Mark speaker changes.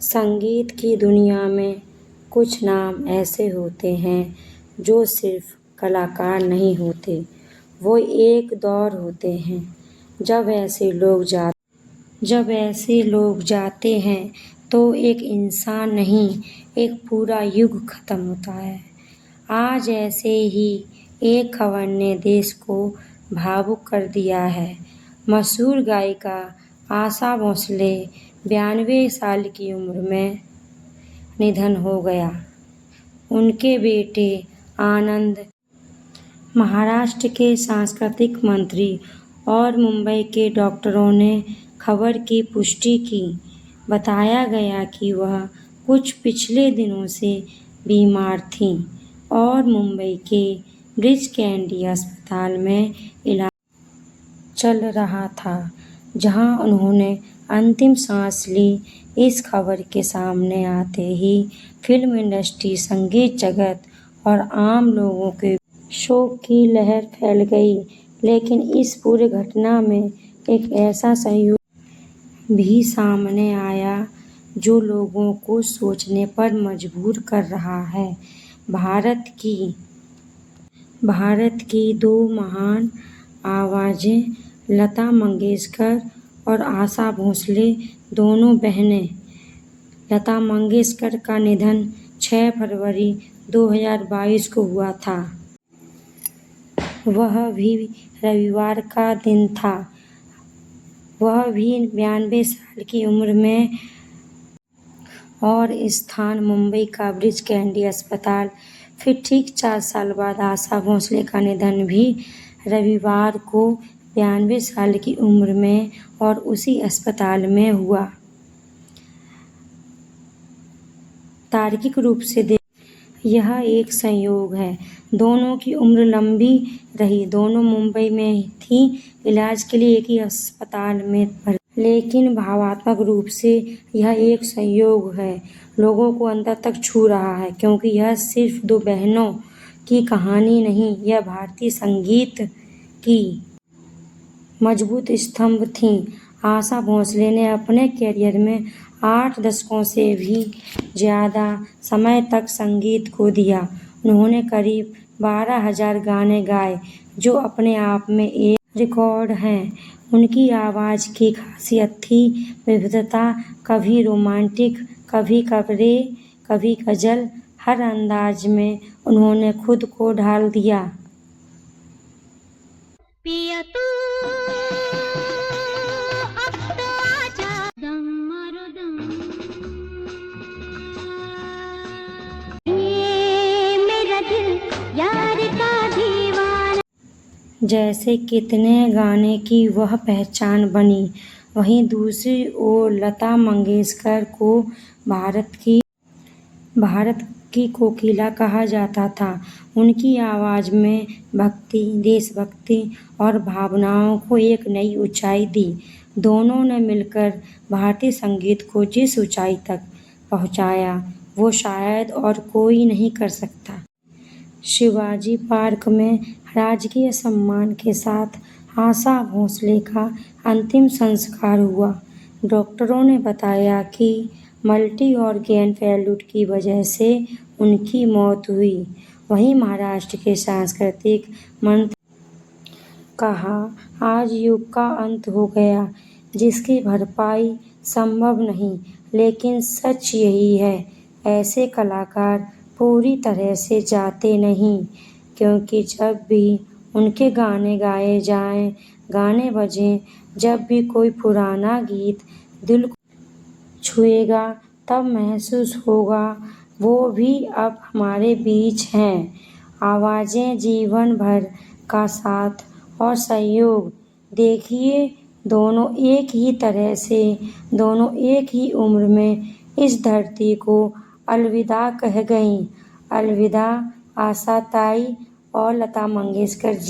Speaker 1: संगीत की दुनिया में कुछ नाम ऐसे होते हैं जो सिर्फ कलाकार नहीं होते, वो एक दौर होते हैं। जब ऐसे लोग जाते हैं तो एक इंसान नहीं, एक पूरा युग खत्म होता है। आज ऐसे ही एक खबर ने देश को भावुक कर दिया है। मशहूर गायिका आशा भोसले 92 साल की उम्र में निधन हो गया। उनके बेटे आनंद महाराष्ट्र के सांस्कृतिक मंत्री और मुंबई के डॉक्टरों ने खबर की पुष्टि की। बताया गया कि वह कुछ पिछले दिनों से बीमार थीं और मुंबई के ब्रीच कैंडी अस्पताल में इलाज चल रहा था, जहां उन्होंने अंतिम सांस ली। इस खबर के सामने आते ही फिल्म इंडस्ट्री, संगीत जगत और आम लोगों के शोक की लहर फैल गई। लेकिन इस पूरी घटना में एक ऐसा संयोग भी सामने आया जो लोगों को सोचने पर मजबूर कर रहा है। भारत की दो महान आवाजें लता मंगेशकर और आशा भोसले, दोनों बहनें। लता मंगेशकर का निधन 6 फरवरी 2022 को हुआ था। वह भी रविवार का दिन था। वह भी 92 साल की उम्र में और स्थान मुंबई का ब्रीच कैंडी अस्पताल। फिर ठीक 4 साल बाद आशा भोसले का निधन भी रविवार को 92 साल की उम्र में और उसी अस्पताल में हुआ। तार्किक रूप से यह एक संयोग है। दोनों की उम्र लंबी रही, दोनों मुंबई में थीं, इलाज के लिए एक ही अस्पताल में भर्ती। लेकिन भावनात्मक रूप से यह एक संयोग है, लोगों को अंदर तक छू रहा है, क्योंकि यह सिर्फ दो बहनों की कहानी नहीं, यह भारतीय संगीत की मजबूत स्तंभ थीं। आशा भोसले ने अपने करियर में 8 दशकों से भी ज़्यादा समय तक संगीत को दिया। उन्होंने करीब 12,000 गाने गाए, जो अपने आप में एक रिकॉर्ड है। उनकी आवाज़ की खासियत थी विविधता, कभी रोमांटिक, कभी कबरे, कभी गज़ल। हर अंदाज में उन्होंने खुद को ढाल दिया।
Speaker 2: पिया तू अब तो आजा, दम मारो दम, ये मेरा दिल यार का दीवाना।
Speaker 1: जैसे कितने गाने की वह पहचान बनी। वहीं दूसरी ओर लता मंगेशकर को भारत की कोकिला कहा जाता था। उनकी आवाज़ में भक्ति, देशभक्ति और भावनाओं को एक नई ऊंचाई दी। दोनों ने मिलकर भारतीय संगीत को जिस ऊंचाई तक पहुंचाया, वो शायद और कोई नहीं कर सकता। शिवाजी पार्क में राजकीय सम्मान के साथ आशा भोसले का अंतिम संस्कार हुआ। डॉक्टरों ने बताया कि मल्टी ऑर्गेन फेल्यूर की वजह से उनकी मौत हुई। वहीं महाराष्ट्र के सांस्कृतिक मंत्री कहा, आज युग का अंत हो गया, जिसकी भरपाई संभव नहीं। लेकिन सच यही है, ऐसे कलाकार पूरी तरह से जाते नहीं, क्योंकि जब भी उनके गाने गाए जाएं, गाने बजें, जब भी कोई पुराना गीत दिल को छुएगा, तब महसूस होगा वो भी अब हमारे बीच हैं। आवाज़ें, जीवन भर का साथ और सहयोग। देखिए, दोनों एक ही तरह से, दोनों एक ही उम्र में इस धरती को अलविदा कह गईं। अलविदा आशा ताई और लता मंगेशकर जी।